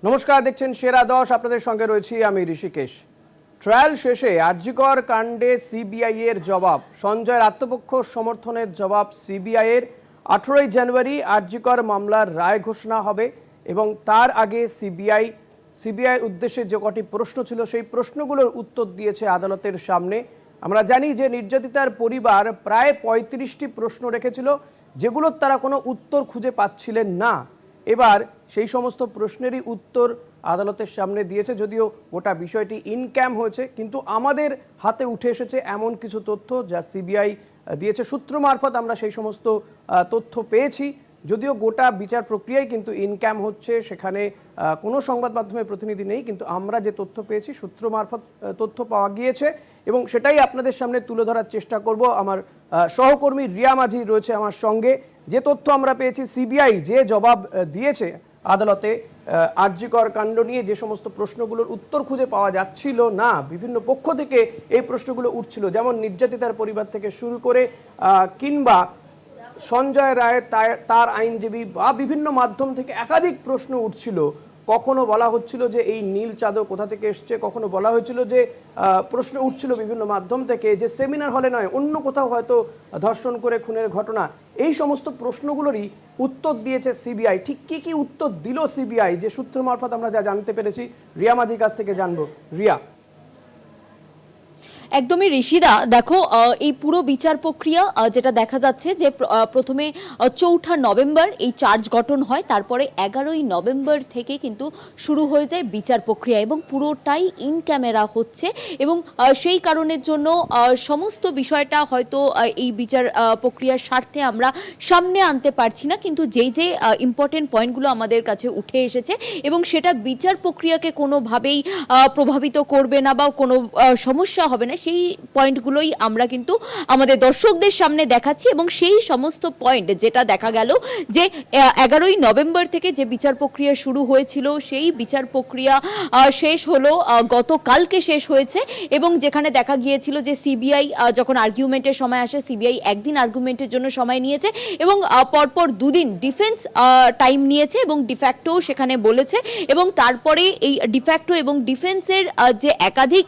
নমস্কার, দেখছেন সেরা ১০। আপনাদের সঙ্গে রয়েছি আমি ঋষিকেশ। ট্রায়াল শেষে আরজিকর কাণ্ডে সিবিআই এর জবাব, সঞ্জয়ের আত্মপক্ষ সমর্থনের জবাব সিবিআই এর। 18ই জানুয়ারি আরজিকর মামলার রায় ঘোষণা হবে এবং তার আগে সিবিআই উদ্দেশ্যে যে কটি প্রশ্ন ছিল সেই প্রশ্নগুলোর উত্তর দিয়েছে আদালতের সামনে। আমরা জানি যে নির্যাতিতার পরিবার প্রায় 35টি প্রশ্ন রেখেছিল, যেগুলোর তারা কোনো উত্তর খুঁজে পাচ্ছিলেন না। এবার সেই সমস্ত প্রশ্নেরই উত্তর আদালতের সামনে দিয়েছে। যদিও গোটা বিষয়টি ইন ক্যাম হয়েছে, কিন্তু আমাদের হাতে উঠে এসেছে এমন কিছু তথ্য যা সিবিআই দিয়েছে। সূত্র মারফত আমরা সেই সমস্ত তথ্য পেয়েছি। যদিও গোটা বিচার প্রক্রিয়ায় কিন্তু ইন ক্যাম হচ্ছে, সেখানে কোনো সংবাদ মাধ্যমের প্রতিনিধি নেই, কিন্তু আমরা যে তথ্য পেয়েছি সূত্র মারফত তথ্য পাওয়া গিয়েছে এবং সেটাই আপনাদের সামনে তুলে ধরার চেষ্টা করব। আমার সহকর্মী রিয়া মাঝি রয়েছে আমার সঙ্গে। যে তথ্য আমরা পেয়েছি, সিবিআই যে জবাব দিয়েছে আদালতে আরজিকর কাণ্ড নিয়ে যে সমস্ত প্রশ্নগুলোর উত্তর খুঁজে পাওয়া যাচ্ছিল না, বিভিন্ন পক্ষ থেকে এই প্রশ্নগুলো উঠছিল, যেমন নির্যাতিতার পরিবার থেকে শুরু করে কিংবা সঞ্জয় রায় তার আইনজীবী বা বিভিন্ন মাধ্যম থেকে একাধিক প্রশ্ন উঠছিল। কখনো বলা হচ্ছিল যে এই নীল চাদর কোথা থেকে এসছে, কখনো বলা হয়েছিল যে প্রশ্ন উঠছিল বিভিন্ন মাধ্যম থেকে যে সেমিনার হলে নয় অন্য কোথাও হয়তো ধর্ষণ করে খুনের ঘটনা। এই সমস্ত প্রশ্নগুলোরই উত্তর দিয়েছে সিবিআই। ঠিক কি কি উত্তর দিল সিবিআই, যে সূত্র মারফত আমরা যা জানতে পেরেছি, রিয়া মাঝির কাছ থেকে জানবো। রিয়া। একদমই ঋষিদা, দেখো এই পুরো বিচার প্রক্রিয়া যেটা দেখা যাচ্ছে যে প্রথমে 4 নভেম্বর এই চার্জ গঠন হয়, তারপরে 11ই নভেম্বর থেকে কিন্তু শুরু হয়ে যায় বিচার প্রক্রিয়া এবং পুরোটাই ইন ক্যামেরা হচ্ছে এবং সেই কারণের জন্য সমস্ত বিষয়টা হয়তো এই বিচার প্রক্রিয়ার স্বার্থে আমরা সামনে আনতে পারছি না, কিন্তু যেই যে ইম্পর্টেন্ট পয়েন্টগুলো আমাদের কাছে উঠে এসেছে এবং সেটা বিচার প্রক্রিয়াকে কোনোভাবেই প্রভাবিত করবে না বা কোনো সমস্যা হবে না, সেই পয়েন্টগুলোই আমরা কিন্তু আমাদের দর্শকদের সামনে দেখাচ্ছি। এবং সেই সমস্ত পয়েন্ট যেটা দেখা গেল যে 11ই নভেম্বর থেকে যে বিচার প্রক্রিয়া শুরু হয়েছিল, সেই বিচার প্রক্রিয়া শেষ হলো গতকালকে শেষ হয়েছে এবং যেখানে দেখা গিয়েছিল যে সিবিআই যখন আর্গুমেন্টের সময় আসে, সিবিআই একদিন আর্গুমেন্টের জন্য সময় নিয়েছে এবং পরপর দুদিন ডিফেন্স টাইম নিয়েছে এবং ডিফ্যাক্টো সেখানে বলেছে এবং তারপরে এই ডিফ্যাক্টো এবং ডিফেন্সের যে একাধিক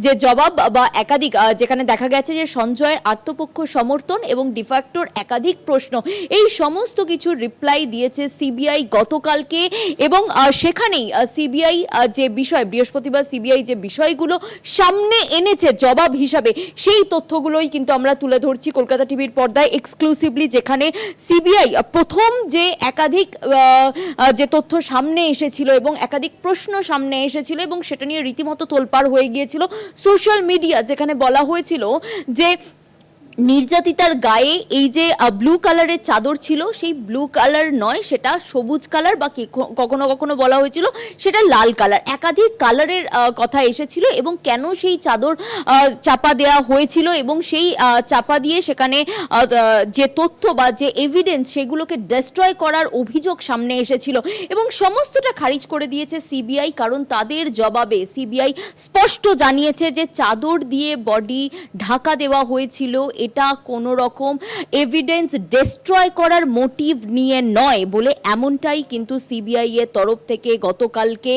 যে জবাব বা একাধিক যেখানে দেখা গেছে যে সঞ্জয়ের আত্মপক্ষ সমর্থন এবং ডিফ্যাক্টোর একাধিক প্রশ্ন, এই সমস্ত কিছু রিপ্লাই দিয়েছে সিবিআই গতকালকে এবং সেখানেই সিবিআই যে বিষয় বৃহস্পতিবার সিবিআই যে বিষয়গুলো সামনে এনেছে জবাব হিসাবে, সেই তথ্যগুলোই কিন্তু আমরা তুলে ধরছি কলকাতা টিভির পর্দায় এক্সক্লুসিভলি, যেখানে সিবিআই প্রথম যে একাধিক যে তথ্য সামনে এসেছিল এবং একাধিক প্রশ্ন সামনে এসেছিল এবং সেটা নিয়ে রীতিমতো তোলপাড় হয়ে গিয়েছিল সোশ্যাল মিডিয়া, যেখানে বলা হয়েছিল যে নির্যাতিতার গায়ে এই যে ব্লু কালারের চাদর ছিল, সেই ব্লু কালার নয়, সেটা সবুজ কালার বা কখনো কখনো বলা হয়েছিল সেটা লাল কালার, একাধিক কালারের কথা এসেছিল এবং কেন সেই চাদর চাপা দেওয়া হয়েছিল এবং সেই চাপা দিয়ে সেখানে যে তথ্য বা যে এভিডেন্স সেগুলোকে ডেস্ট্রয় করার অভিযোগ সামনে এসেছিল এবং সমস্তটা খারিজ করে দিয়েছে সিবিআই, কারণ তাদের জবাবে সিবিআই স্পষ্ট জানিয়েছে যে চাদর দিয়ে বডি ঢাকা দেওয়া হয়েছিল, এটা কোনো রকম এভিডেন্স ডেস্ট্রয় করার মোটিভ নিয়ে নয় বলে এমনটাই কিন্তু সিবিআই এর তরফ থেকে গতকালকে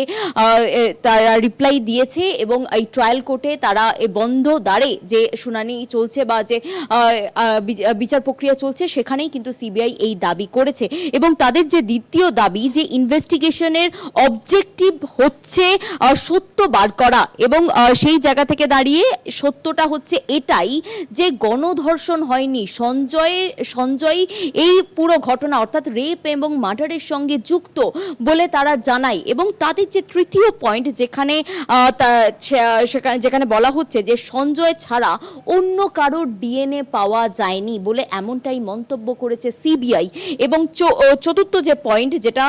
তারা রিপ্লাই দিয়েছে এবং এই ট্রায়াল কোর্টে তারা বন্ধ দ্বারে যে শুনানি চলছে বা যে বিচার প্রক্রিয়া চলছে সেখানেই কিন্তু সিবিআই এই দাবি করেছে এবং তাদের যে দ্বিতীয় দাবি যে ইনভেস্টিগেশনের অবজেক্টিভ হচ্ছে সত্য বার করা এবং সেই জায়গা থেকে দাঁড়িয়ে সত্যটা হচ্ছে এটাই যে গণধর্ষণ হয়নি, সঞ্জয় এই পুরো ঘটনা অর্থাৎ রেপ এবং মার্ডারের সঙ্গে যুক্ত বলে তারা জানায় এবং তাদের যে তৃতীয় পয়েন্ট যেখানে বলা হচ্ছে যে সঞ্জয় ছাড়া অন্য কারোর ডিএনএ পাওয়া যায়নি বলে এমনটাই মন্তব্য করেছে সিবিআই এবং চতুর্থ যে পয়েন্ট যেটা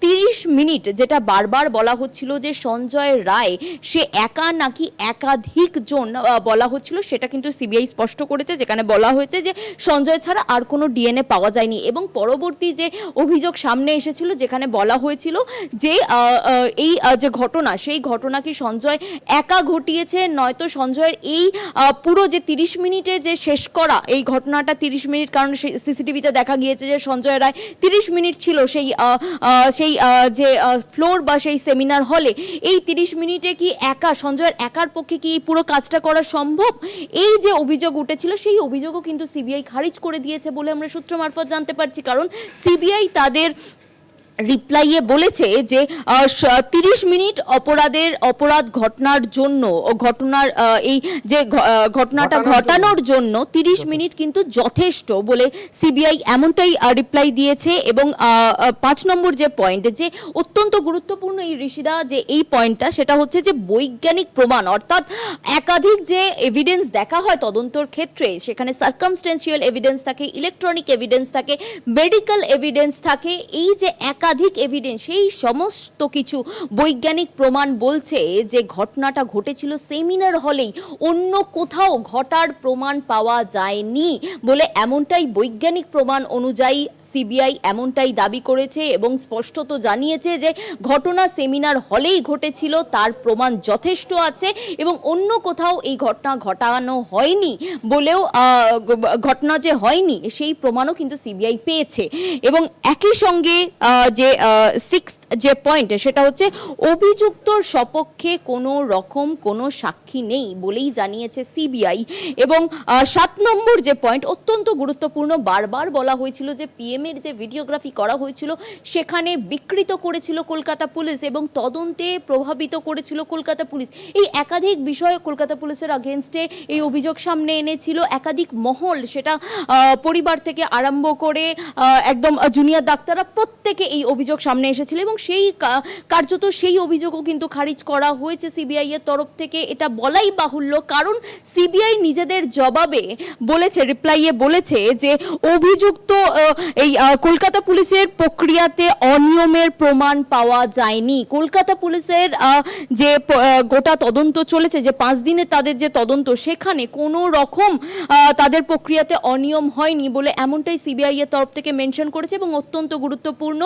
30 মিনিট যেটা বারবার বলা হচ্ছিল যে সঞ্জয় রায় সে একা নাকি একাধিক জন বলা হচ্ছিল, সেটা কিন্তু সিবিআই স্পষ্ট করেছে, যেখানে বলা হয়েছে যে সঞ্জয় ছাড়া আর কোনো ডিএনএ পাওয়া যায়নি এবং পরবর্তী যে অভিযোগ সামনে এসেছিল যেখানে বলা হয়েছিল যে এই যে ঘটনা সেই ঘটনা কি সঞ্জয় একা ঘটিয়েছে, নয়তো সঞ্জয়ের এই পুরো যে 30 মিনিটে যে শেষ করা এই ঘটনাটা 30 মিনিট, কারণ সিসিটিভিতে দেখা গিয়েছে যে সঞ্জয় রায় 30 মিনিট ছিল সেই যে ফ্লোর বা সেই সেমিনার হলে এই 30 মিনিটে কি সঞ্জয়ের একার পক্ষে কি এই পুরো কাজটা করা সম্ভব? এই যে অভিযোগ উঠেছিল সেই অভিযোগও কিন্তু সিবিআই খারিজ করে দিয়েছে বলে আমরা সূত্র মারফত জানতে পারছি। কারণ সিবিআই তাদের রিপ্লাইয়ে বলেছে যে 30 মিনিট অপরাধ ঘটনার জন্য এই যে ঘটনাটা ঘটানোর জন্য 30 মিনিট কিন্তু যথেষ্ট বলে সিবিআই এমনটাই রিপ্লাই দিয়েছে। এবং 5 নম্বর যে পয়েন্ট, যে অত্যন্ত গুরুত্বপূর্ণ এই ঋষিদা যে এই পয়েন্টটা, সেটা হচ্ছে যে বৈজ্ঞানিক প্রমাণ, অর্থাৎ একাধিক যে এভিডেন্স দেখা হয় তদন্তর ক্ষেত্রে, সেখানে সার্কামস্টেন্সিয়াল এভিডেন্স থাকে, ইলেকট্রনিক এভিডেন্স থাকে, মেডিকেল এভিডেন্স থাকে, এই যে একাধিক এভিডেন্স, সেই সমস্ত কিছু বৈজ্ঞানিক প্রমাণ বলছে যে ঘটনাটা ঘটেছিল সেমিনার হলেই, অন্য কোথাও ঘটার প্রমাণ পাওয়া যায়নি বলে এমনটাই বৈজ্ঞানিক প্রমাণ অনুযায়ী সিবিআই এমনটাই দাবি করেছে এবং স্পষ্টত জানিয়েছে যে ঘটনা সেমিনার হলেই ঘটেছিল, তার প্রমাণ যথেষ্ট আছে এবং অন্য কোথাও এই ঘটনা ঘটানো হয়নি বলেও ঘটনা যে হয়নি সেই প্রমাণও কিন্তু সিবিআই পেয়েছে। এবং একই সঙ্গে যে 6th যে পয়েন্ট, সেটা হচ্ছে অভিযুক্তর সপক্ষে কোনো রকম কোনো সাক্ষী নেই বলেই জানিয়েছে সিবিআই। এবং 7 নম্বর যে পয়েন্ট অত্যন্ত গুরুত্বপূর্ণ, বারবার বলা হয়েছিল যে পিএম এর যে ভিডিওগ্রাফি করা হয়েছিল সেখানে বিকৃত করেছিল কলকাতা পুলিশ এবং তদন্তে প্রভাবিত করেছিল কলকাতা পুলিশ। এই একাধিক বিষয়ে কলকাতা পুলিশের আগেনস্টে এই অভিযোগ সামনে এনেছিল একাধিক মহল, সেটা পরিবার থেকে আরম্ভ করে একদম জুনিয়র ডাক্তাররা প্রত্যেকে এই অভিযোগ সামনে এসেছিল এবং সেই কার্যত সেই অভিযোগও কিন্তু খারিজ করা হয়েছে সিবিআই এর তরফ থেকে। এটা বলাই বাহুল্য, কারণ সিবিআই নিজেদের জবাবে বলেছে, রিপ্লাইয়ে বলেছে যে অভিযুক্ত এই কলকাতা পুলিশের প্রক্রিয়াতে অনিয়মের প্রমাণ পাওয়া যায়নি। কলকাতা পুলিশের যে গোটা তদন্ত চলেছে, যে 5 দিনে তাদের যে তদন্ত, সেখানে কোনো রকম তাদের প্রক্রিয়াতে অনিয়ম হয়নি বলে এমনটাই সিবিআই এর তরফ থেকে মেনশন করেছে। এবং অত্যন্ত গুরুত্বপূর্ণ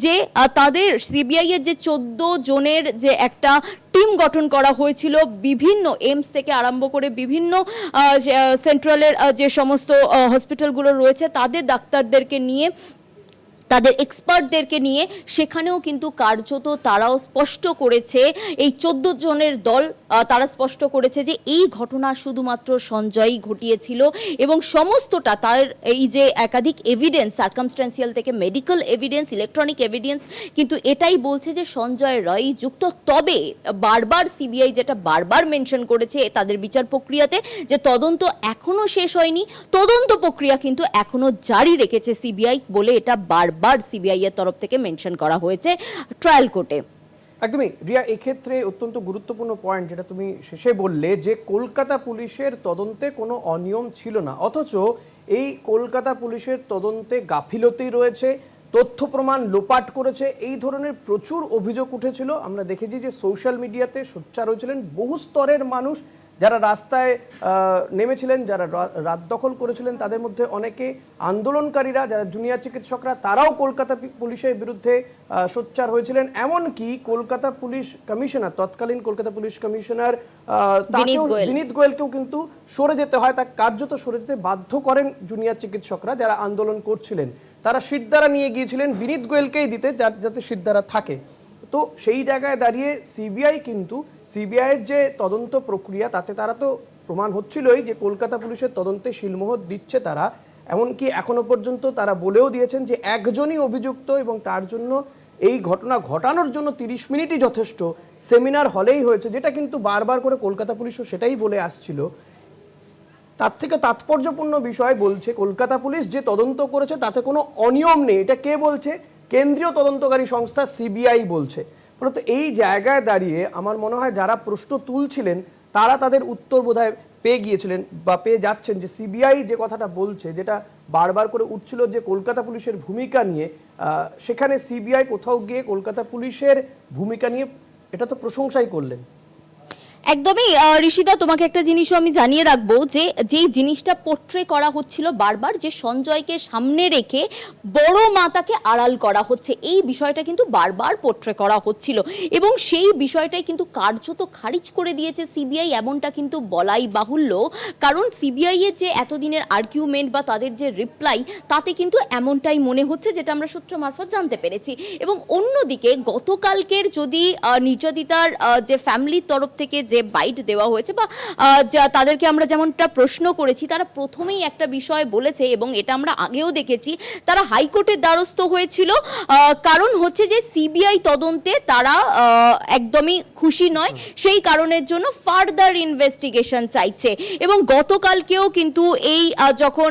যে তাদের সিবিআই এর যে 14 জনের যে একটা টিম গঠন করা হয়েছিল, বিভিন্ন এইমস থেকে আরম্ভ করে বিভিন্ন সেন্ট্রালের যে সমস্ত হসপিটালগুলো রয়েছে তাদের ডাক্তারদেরকে নিয়ে, তাদের এক্সপার্টদেরকে নিয়ে, সেখানেও কিন্তু কার্যত তারাও স্পষ্ট করেছে, এই 14 জনের দল তারা স্পষ্ট করেছে যে এই ঘটনা শুধুমাত্র সঞ্জয়ই ঘটিয়েছিল এবং সমস্তটা তার এই যে একাধিক এভিডেন্স, সার্কামস্টেন্সিয়াল থেকে মেডিকেল এভিডেন্স, ইলেকট্রনিক এভিডেন্স, কিন্তু এটাই বলছে যে সঞ্জয় রায় যুক্ত। তবে বারবার সিবিআই যেটা বারবার মেনশন করেছে তাদের বিচার প্রক্রিয়াতে, যে তদন্ত এখনো শেষ হয়নি, তদন্ত প্রক্রিয়া কিন্তু এখনো জারি রেখেছে সিবিআই বলে এটা বারবার সিবিআই এর তরফ থেকে মেনশন করা হয়েছে ট্রায়াল কোর্টে। একদমই রিয়া, এক্ষেত্রে অত্যন্ত গুরুত্বপূর্ণ পয়েন্ট যেটা তুমি শেষে বললে, যে কলকাতা পুলিশের তদন্তে কোনো অনিয়ম ছিল না, অথচ এই কলকাতা পুলিশের তদন্তে গাফিলতি রয়েছে, তথ্য প্রমাণ লোপাট করেছে, এই ধরনের প্রচুর অভিযোগ উঠেছিল। আমরা দেখেছি যে সোশ্যাল মিডিয়াতে সোচ্চার হয়েছিলেন বহু স্তরের মানুষ, যারা রাস্তায় নেমেছিলেন, যারা রাত দখল করেছিলেন, তাদের মধ্যে অনেকে আন্দোলনকারীরা, যারা জুনিয়র চিকিৎসকরা, তারাও কলকাতা পুলিশের বিরুদ্ধে সোচ্চার হয়েছিলেন। এমনকি কলকাতা পুলিশ কমিশনার, তৎকালীন কলকাতা পুলিশ কমিশনার বিনীত গোয়েলকেও কিন্তু সরে যেতে হয়, তা কার্যত সরে যেতে বাধ্য করেন জুনিয়র চিকিৎসকরা যারা আন্দোলন করছিলেন। তারা শিরদাঁড়া নিয়ে গিয়েছিলেন বিনীত গোয়েলকেই দিতে, যাতে শিরদাঁড়া থাকে। তো সেই জায়গায় দাঁড়িয়ে সিবিআইয়ের যে তদন্ত প্রক্রিয়া, তাতে তারা তো প্রমাণ হচ্ছিলই যে কলকাতা পুলিশের তদন্তে শিলমোহর দিচ্ছে তারা। এমনকি এখনো পর্যন্ত তারা বলেও দিয়েছেন যে একজনই অভিযুক্ত এবং তার জন্য এই ঘটনা ঘটানোর জন্য 30 মিনিটই যথেষ্ট, সেমিনার হলেই হয়েছে, যেটা কিন্তু বারবার করে কলকাতা পুলিশও সেটাই বলে আসছিল। তার থেকে তাৎপর্যপূর্ণ বিষয় বলছে, কলকাতা পুলিশ যে তদন্ত করেছে তাতে কোনো অনিয়ম নেই। এটা কে বলছে? কেন্দ্রীয় তদন্তকারী সংস্থা সিবিআই বলছে। ফলত এই জায়গায় দাঁড়িয়ে আমার মনে হয় যারা প্রশ্ন তুলছিলেন তারা তাদের উত্তর বোধহয় পেয়ে গিয়েছিলেন বা পেয়ে যাচ্ছেন, যে সিবিআই যে কথাটা বলছে, যেটা বারবার করে উঠছিল যে কলকাতা পুলিশের ভূমিকা নিয়ে, সেখানে সিবিআই কোথাও গিয়ে কলকাতা পুলিশের ভূমিকা নিয়ে এটা তো প্রশংসাই করলেন। একদমই ঋষিদা, তোমাকে একটা জিনিসও আমি জানিয়ে রাখবো যে যেই জিনিসটা পোট্রে করা হচ্ছিল বারবার, যে সঞ্জয়কে সামনে রেখে বড় মাতাকে আড়াল করা হচ্ছে, এই বিষয়টা কিন্তু বারবার পোট্রে করা হচ্ছিল এবং সেই বিষয়টাই কিন্তু কার্যত খারিজ করে দিয়েছে সিবিআই, এমনটা কিন্তু বলাই বাহুল্য। কারণ সিবিআই এর যে এতদিনের আর্গুমেন্ট বা তাদের যে রিপ্লাই, তাতে কিন্তু এমনটাই মনে হচ্ছে, যেটা আমরা সূত্র মারফত জানতে পেরেছি। এবং অন্যদিকে গতকালকের যদি নির্যাতিতার যে ফ্যামিলির তরফ থেকে যে বাইট দেওয়া হয়েছে বা তাদেরকে আমরা যেমনটা প্রশ্ন করেছি, তারা প্রথমেই একটা বিষয় বলেছে এবং এটা আমরা আগেও দেখেছি, তারা হাইকোর্টের দ্বারস্থ হয়েছিল। কারণ হচ্ছে যে সিবিআই তদন্তে তারা একদমই খুশি নয়, সেই কারণের জন্য ফার্দার ইনভেস্টিগেশন চাইছে। এবং গতকালকেও কিন্তু এই যখন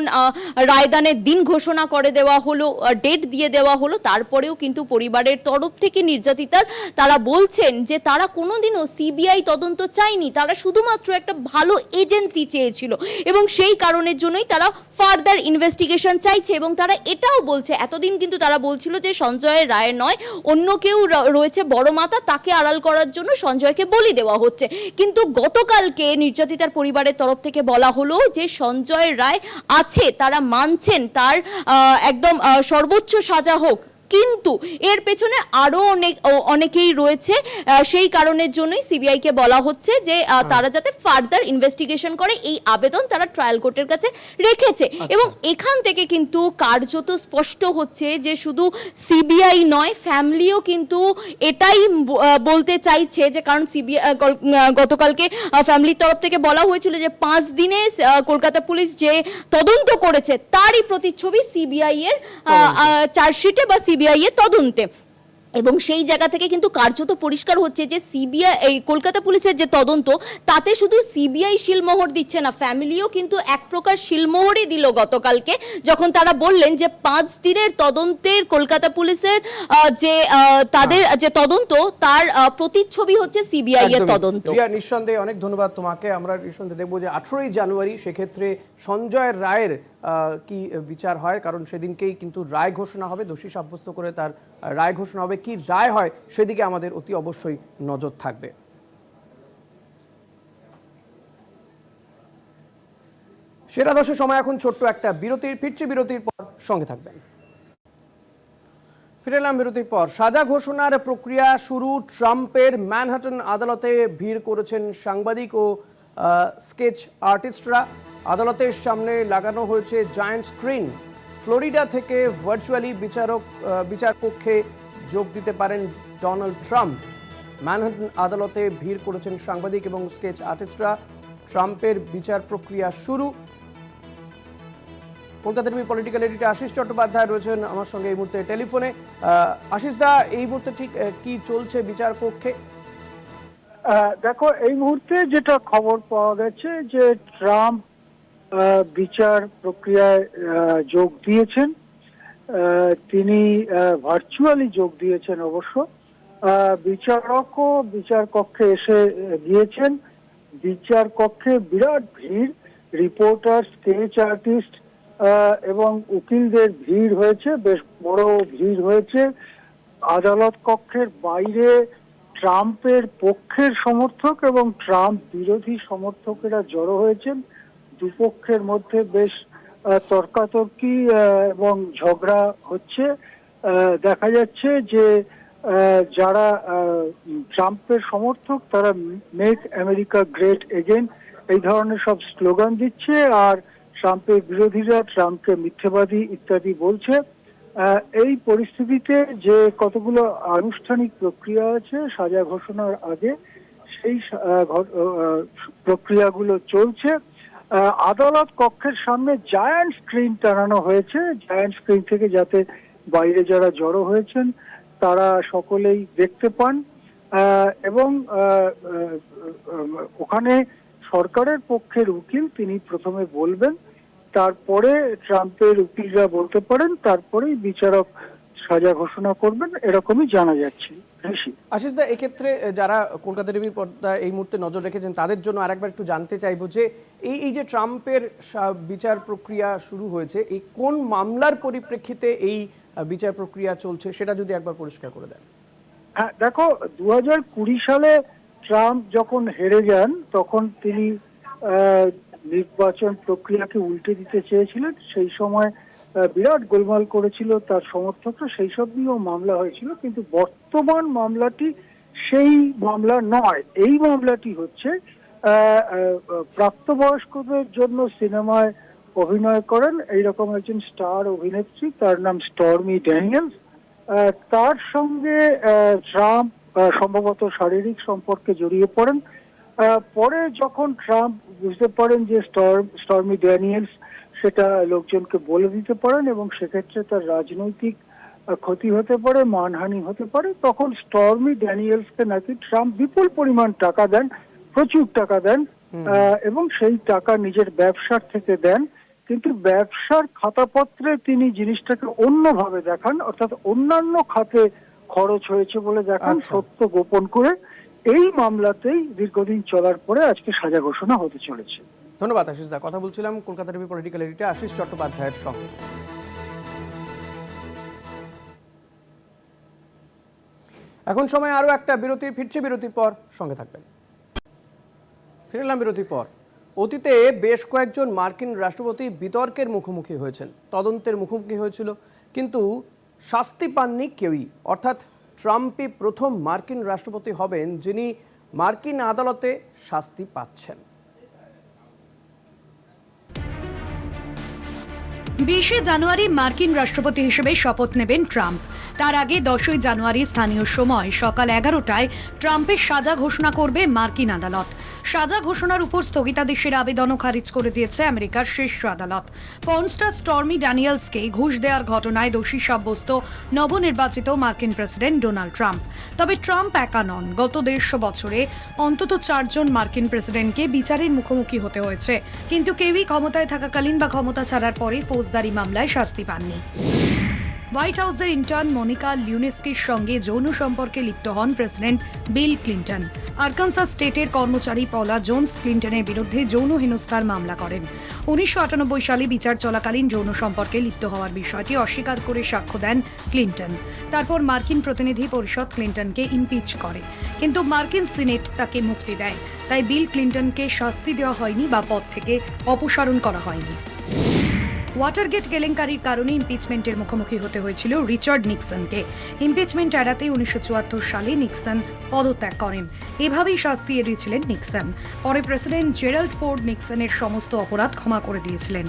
রায়দানের দিন ঘোষণা করে দেওয়া হলো, ডেট দিয়ে দেওয়া হলো, তারপরেও কিন্তু পরিবারের তরফ থেকে নির্যাতিতার তারা বলছেন যে তারা কোনোদিনও সিবিআই তদন্ত চায়নি, তারা শুধুমাত্র একটা ভালো এজেন্সি চেয়েছিল এবং সেই কারণের জন্যই তারা ফার্দার ইনভেস্টিগেশন চাইছে। এবং তারা এটাও বলছে, এতদিন কিন্তু তারা বলছিল যে সঞ্জয়ের রায় নয়, অন্য কেউ রয়েছে বড় মাতা, তাকে আড়াল করার জন্য সঞ্জয়কে বলি দেওয়া হচ্ছে। কিন্তু গতকালকে নির্যাতিতার পরিবারের তরফ থেকে বলা হলো যে সঞ্জয়ের রায় আছে, তারা মানছেন তার একদম সর্বোচ্চ সাজা হোক, কিন্তু এর পেছনে আরো অনেকেই রয়েছে, সেই কারণের জন্যই সিবিআই কে বলা হচ্ছে যে তারা যাতে ফার্দার ইনভেস্টিগেশন করে, এই আবেদন তারা ট্রায়াল কোর্টের কাছে রেখেছে। এবং এখান থেকে কিন্তু কার্যত স্পষ্ট হচ্ছে যে শুধু সিবিআই নয়, ফ্যামিলিও কিন্তু এটাই বলতে চাইছে যে, কারণ সিবিআই গতকালকে ফ্যামিলির তরফ থেকে বলা হয়েছিল যে 5 দিনে কলকাতা পুলিশ যে তদন্ত করেছে তারই প্রতিচ্ছবি সিবিআই এর চার্জশিটে বা সিবিআই এর তদন্তে। এবং সেই জায়গা থেকে কিন্তু কার্যত পরিষ্কার হচ্ছে যে সিবিআই, এই কলকাতা পুলিশের যে তদন্ত, তাতে শুধু সিবিআই শিলমোহর দিচ্ছে না, ফ্যামিলিও কিন্তু এক প্রকার শিলমোহরই দিল গতকালকে, যখন তারা বললেন যে 5 দিনের তদন্তের কলকাতা পুলিশের যে তাদের যে তদন্ত, তার প্রতিচ্ছবি হচ্ছে সিবিআই এর তদন্ত। নিঃসন্দেহে অনেক ধন্যবাদ তোমাকে। আমরা নিঃসন্দেহে দেখবো যে 18ই জানুয়ারি সেক্ষেত্রে সঞ্জয় রায়ের কি বিচার হয়, কারণ সেদিনকেই কিন্তু রায় ঘোষণা হবে, দোষী সাব্যস্ত করে তার রায় ঘোষণা হবে। কি রায় হয় সেদিকে আমাদের অতি অবশ্যই নজর থাকবে। সেরা দশের সময় এখন ছোট্ট একটা বিরতির, ফিরছি বিরতির পর, সঙ্গে থাকবেন। ফিরে এলাম বিরতির পর। সাজা ঘোষণার প্রক্রিয়া শুরু, ট্রাম্পের ম্যানহাটন আদালতে ভিড় করেছেন সাংবাদিক ও স্কেচ আর্টিস্টরা। আদালতের সামনে লাগানো হয়েছে জায়ান্ট স্ক্রিন। ফ্লোরিডা থেকে ভার্চুয়ালি বিচার কক্ষে যোগ দিতে পারেন ডোনাল্ড ট্রাম্প। ম্যানহাটন আদালতে ভিড় করেছেন সাংবাদিক এবং স্কেচ আর্টিস্টরা। ট্রাম্পের বিচার প্রক্রিয়া শুরু। Kolkata TV political editor Ashis Chattopadhyay রয়েছেন আমার সঙ্গে এই মুহূর্তে টেলিফোনে। আশিস দা, এই মুহূর্তে ঠিক কি চলছে বিচার কক্ষে? দেখো, এই মুহূর্তে যেটা খবর পাওয়া গেছে যে ট্রাম্প বিচার প্রক্রিয়ায় যোগ দিয়েছেন। তিনি ভার্চুয়ালি যোগ দিয়েছেন অবশ্য। বিচারকও বিচার কক্ষে এসে গিয়েছেন। বিচার কক্ষে বিরাট ভিড়, রিপোর্টার, স্কেচ আর্টিস্ট এবং উকিলদের ভিড় হয়েছে, বেশ বড় ভিড় হয়েছে। আদালত কক্ষের বাইরে ট্রাম্পের পক্ষের সমর্থক এবং ট্রাম্প বিরোধী সমর্থকেরা জড়ো হয়েছেন। দুপক্ষের মধ্যে বেশ তর্কাতর্কি এবং ঝগড়া হচ্ছে। দেখা যাচ্ছে যে যারা ট্রাম্পের সমর্থক তারা মেক আমেরিকা গ্রেট এগেন এই ধরনের সব স্লোগান দিচ্ছে, আর ট্রাম্পের বিরোধীরা ট্রাম্পকে মিথ্যেবাদী ইত্যাদি বলছে। এই পরিস্থিতিতে যে কতগুলো আনুষ্ঠানিক প্রক্রিয়া আছে সাজা ঘোষণার আগে, সেই প্রক্রিয়াগুলো চলছে। আদালত কক্ষের সামনে জায়ান্ট স্ক্রিন টানানো হয়েছে, জায়ান্ট স্ক্রিন থেকে যাতে বাইরে যারা জড়ো হয়েছেন তারা সকলেই দেখতে পান। এবং ওখানে সরকারের পক্ষের উকিল তিনি প্রথমে বলবেন, তারপরে ট্রাম্পের উকিলরা বলতে পারেন, তারপরেই বিচারক সাজা ঘোষণা করবেন, এরকমই জানা যাচ্ছে। আশিস দা, এক্ষেত্রে যারা কলকাতা টিভির পর্দা এই মুহূর্তে নজর রেখেছেন তাদের জন্য আরেকবার একটু জানতে চাইবো যে এই যে ট্রাম্পের বিচার প্রক্রিয়া শুরু হয়েছে, এই কোন মামলার পরিপ্রেক্ষিতে এই বিচার প্রক্রিয়া চলছে সেটা যদি একবার পরিষ্কার করে দেন। হ্যাঁ, দেখো, 2020 সালে ট্রাম্প যখন হেরে যান তখন তিনি আহ, নির্বাচন প্রক্রিয়াকে উল্টে দিতে চেয়েছিলেন। সেই সময় বিরাট গোলমাল করেছিল তার সমর্থকরা, সেই সব নিয়েও মামলা হয়েছিল। কিন্তু বর্তমান মামলাটি সেই মামলা নয়। এই মামলাটি হচ্ছে প্রাপ্তবয়স্কদের জন্য সিনেমায় অভিনয় করেন এইরকম একজন স্টার অভিনেত্রী, তার নাম স্টর্মি ড্যানিয়েলস। তার সঙ্গে ট্রাম্প সম্ভবত শারীরিক সম্পর্কে জড়িয়ে পড়েন। পরে যখন ট্রাম্প বুঝতে পারেন যে স্টর্মি ড্যানিয়েলস সেটা লোকজনকে বলে দিতে পারেন এবং সেক্ষেত্রে তার রাজনৈতিক ক্ষতি হতে পারে, মানহানি হতে পারে, তখন স্টর্মি ড্যানিয়েলসকে নাকি ট্রাম্প বিপুল পরিমাণ টাকা দেন, প্রচুর টাকা দেন, এবং সেই টাকা নিজের ব্যবসার থেকে দেন। কিন্তু ব্যবসার খাতাপত্রে তিনি জিনিসটাকে অন্যভাবে দেখান, অর্থাৎ অন্যান্য খাতে খরচ হয়েছে বলে দেখান, সত্য গোপন করে। এই মামলাতেই দীর্ঘদিন চলার পরে আজকে সাজা ঘোষণা হতে চলেছে। ধন্যবাদ আশিস দা। কথা বলছিলাম Kolkata TV political editor Ashis চট্টোপাধ্যায়ের সঙ্গে। এখন সময় আরো একটা বিরতি, ফিরছে বিরতির পর, সঙ্গে থাকবেন। ফিরলাম বিরতির পর। অতীতে বেশ কয়েকজন মার্কিন রাষ্ট্রপতি বিতর্কের মুখোমুখি হয়েছেন, তদন্তের মুখোমুখি হয়েছিল, কিন্তু শাস্তি পাননি কেউই। অর্থাৎ ট্রাম্পই প্রথম মার্কিন রাষ্ট্রপতি হবেন যিনি মার্কিন আদালতে শাস্তি পাচ্ছেন। 20 জানুয়ারি মার্কিন রাষ্ট্রপতি হিসেবে শপথ নেবেন ট্রাম্প। তার আগে 10 জানুয়ারি স্থানীয় সময় সকাল 11টায় ট্রাম্পের সাজা ঘোষণা করবে মার্কিন আদালত। সাজা ঘোষণার উপর স্থগিতাদেশের আবেদনও খারিজ করে দিয়েছে আমেরিকার শীর্ষ আদালত। পর্নস্টার স্টর্মি ড্যানিয়েলসকে ঘুষ দেওয়ার ঘটনায় দোষী সাব্যস্ত নবনির্বাচিত মার্কিন প্রেসিডেন্ট ডোনাল্ড ট্রাম্প। তবে ট্রাম্প একা নন। গত 150 বছরে অন্তত 4 জন মার্কিন প্রেসিডেন্টকে বিচারের মুখোমুখি হতে হয়েছে, কিন্তু কেউই ক্ষমতায় থাকাকালীন বা ক্ষমতা ছাড়ার পরে ফৌজদারি মামলায় শাস্তি পাননি। হোয়াইট হাউসের ইন্টার্ন মনিকা লিউনেস্কির সঙ্গে যৌন সম্পর্কে লিপ্ত হন প্রেসিডেন্ট বিল ক্লিন্টন। আরকানসাস স্টেটের কর্মচারী পলা জোনস ক্লিন্টনের বিরুদ্ধে যৌন হেনস্থার মামলা করেন। 1998 সালে বিচার চলাকালীন যৌন সম্পর্কে লিপ্ত হওয়ার বিষয়টি অস্বীকার করে সাক্ষ্য দেন ক্লিন্টন। তারপর মার্কিন প্রতিনিধি পরিষদ ক্লিন্টনকে ইমপিচ করে, কিন্তু মার্কিন সিনেট তাকে মুক্তি দেয়। তাই বিল ক্লিন্টনকে শাস্তি দেওয়া হয়নি বা পদ থেকে অপসারণ করা হয়নি। ওয়াটারগেট কেলেঙ্কারির কারণে ইমপিচমেন্টের মুখোমুখি হতে হয়েছিল রিচার্ড নিক্সনকে। ইমপিচমেন্ট এড়াতে 1974 সালে নিক্সন পদত্যাগ করেন। এভাবেই শাস্তি এড়িয়েছিলেন নিক্সন। পরে প্রেসিডেন্ট জেরাল্ড ফোর্ড নিক্সনের সমস্ত অপরাধ ক্ষমা করে দিয়েছিলেন।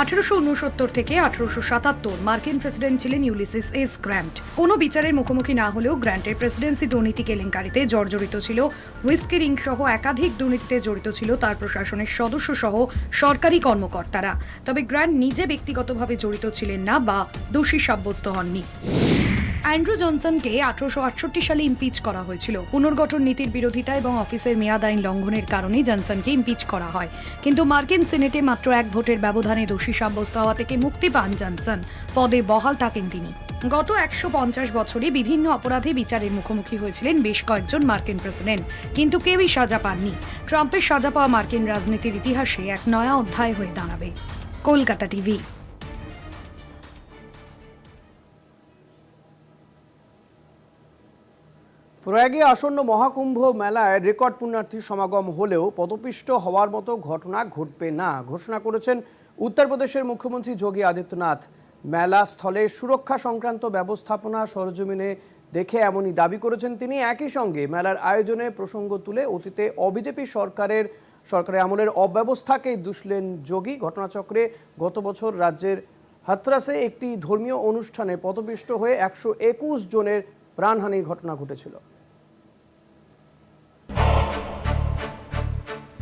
1869 থেকে 1877 মার্কিন প্রেসিডেন্ট ছিলেন ইউলিসিস এস গ্র্যান্ট। কোনো বিচারের মুখোমুখি না হলেও গ্র্যান্টের প্রেসিডেন্সি দুর্নীতি কেলেঙ্কারিতে জর্জরিত ছিল। হুইস্কি রিং সহ একাধিক দুর্নীতিতে জড়িত ছিল তার প্রশাসনের সদস্য সহ সরকারি কর্মকর্তারা। তবে গ্র্যান্ট নিজে ব্যক্তিগতভাবে জড়িত ছিলেন না বা দোষী সাব্যস্ত হননি। অ্যান্ড্রু জনসনকে 1868 সালে ইমপিচ করা হয়েছিল। পুনর্গঠন নীতির বিরোধিতা এবং অফিসের মেয়াদ আইন লঙ্ঘনের কারণে জনসনকে ইমপিচ করা হয়, কিন্তু মার্কিন সিনেটে মাত্র 1 ভোটের ব্যবধানে দোষী সাব্যস্ত হওয়া থেকে মুক্তি পান জনসন। পদে বহাল থাকেন তিনি। গত 150 বছরে বিভিন্ন অপরাধে বিচারের মুখোমুখি হয়েছিলেন বেশ কয়েকজন মার্কিন প্রেসিডেন্ট, কিন্তু কেউই সাজা পাননি। ট্রাম্পের সাজা পাওয়া মার্কিন রাজনীতির ইতিহাসে এক নয়া অধ্যায় হয়ে দাঁড়াবে। কলকাতা টিভি। প্রয়াগে আসন্ন মহাকুম্ভ মেলায় রেকর্ড পুণ্যার্থীর সমাগম হলেও পদপিষ্ট হওয়ার মতো ঘটনা ঘটবে না ঘোষণা করেছেন উত্তরপ্রদেশের মুখ্যমন্ত্রী যোগী আদিত্যনাথ। মেলা স্থলে সুরক্ষা সংক্রান্ত ব্যবস্থাপনা সরজমিনে দেখে এমনই দাবি করেছেন তিনি। একই সঙ্গে মেলার আয়োজনে প্রসঙ্গ তুলে অতীতে অবিজেপি সরকারের আমলের অব্যবস্থাকেই দুষলেন যোগী। ঘটনাচক্রে গত বছর রাজ্যের হাথরাসে একটি ধর্মীয় অনুষ্ঠানে পদপিষ্ট হয়ে 121 জনের প্রাণহানির ঘটনা ঘটেছিল।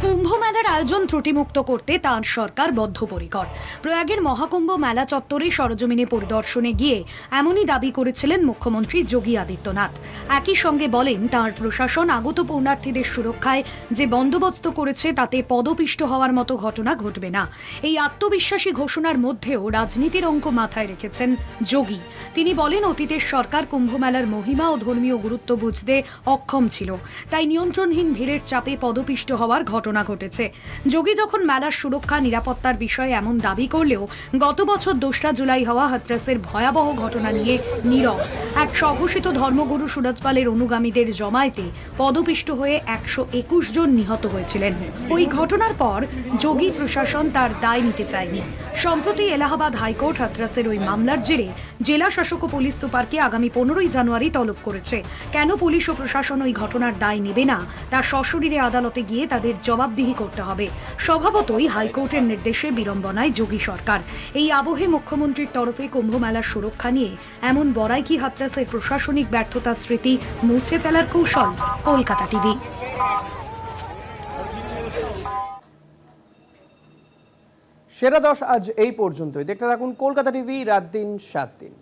কুম্ভ মেলার আয়োজন ত্রুটিমুক্ত করতে তাঁর সরকার বদ্ধপরিকর। প্রয়াগের মহাকুম্ভ মেলা চত্বরে সরজমিনে পরিদর্শনে গিয়ে এমনই দাবি করেছিলেন মুখ্যমন্ত্রী যোগী আদিত্যনাথ। একই সঙ্গে বলেন তাঁর প্রশাসন আগত পুণ্যার্থীদের সুরক্ষায় যে বন্দোবস্ত করেছে তাতে পদপিষ্ট হওয়ার মতো ঘটনা ঘটবে না। এই আত্মবিশ্বাসী ঘোষণার মধ্যেও রাজনীতির অঙ্ক মাথায় রেখেছেন যোগী। তিনি বলেন অতীতের সরকার কুম্ভ মেলার মহিমা ও ধর্মীয় গুরুত্ব বুঝতে অক্ষম ছিল, তাই নিয়ন্ত্রণহীন ভিড়ের চাপে পদপিষ্ট হওয়ার ঘটনা ঘটেছে। যোগী যখন মেলার সুরক্ষা নিরাপত্তার বিষয়ে এমন দাবি করলেও গত বছর 2রা জুলাই হওয়া হাথরাসের ভয়াবহ ঘটনা নিয়ে নীরব। এক স্বঘোষিত ধর্মগুরু সুরজ পালের অনুগামীদের জমায়েতে পদপিষ্ট হয়ে 121 জন নিহত হয়েছিলেন। ওই ঘটনার পর যোগী প্রশাসন তার দায় নিতে চায়নি। সম্প্রতি এলাহাবাদ হাইকোর্ট হাথরাসের ওই মামলার জেরে জেলা শাসক ও পুলিশ সুপারকে আগামী 15ই জানুয়ারি তলব করেছে। কেন পুলিশ ও প্রশাসন ওই ঘটনার দায় নেবে না তা সশরীরে আদালতে গিয়ে তাদের জবাবদিহি করতে হবে। স্বভাবতই হাইকোর্টের নির্দেশে বিড়ম্বনায় যোগী সরকার। এই আবহে মুখ্যমন্ত্রীর তরফে কুম্ভ মেলার সুরক্ষা নিয়ে এমন বড়াই কি হাথরাসের প্রশাসনিক ব্যর্থতার স্মৃতি মুছে ফেলার কৌশল? কলকাতা টিভি। সেরা 10 আজ এই পর্যন্তই। দেখতে থাকুন কলকাতা টিভি, রাত দিন 7 দিন।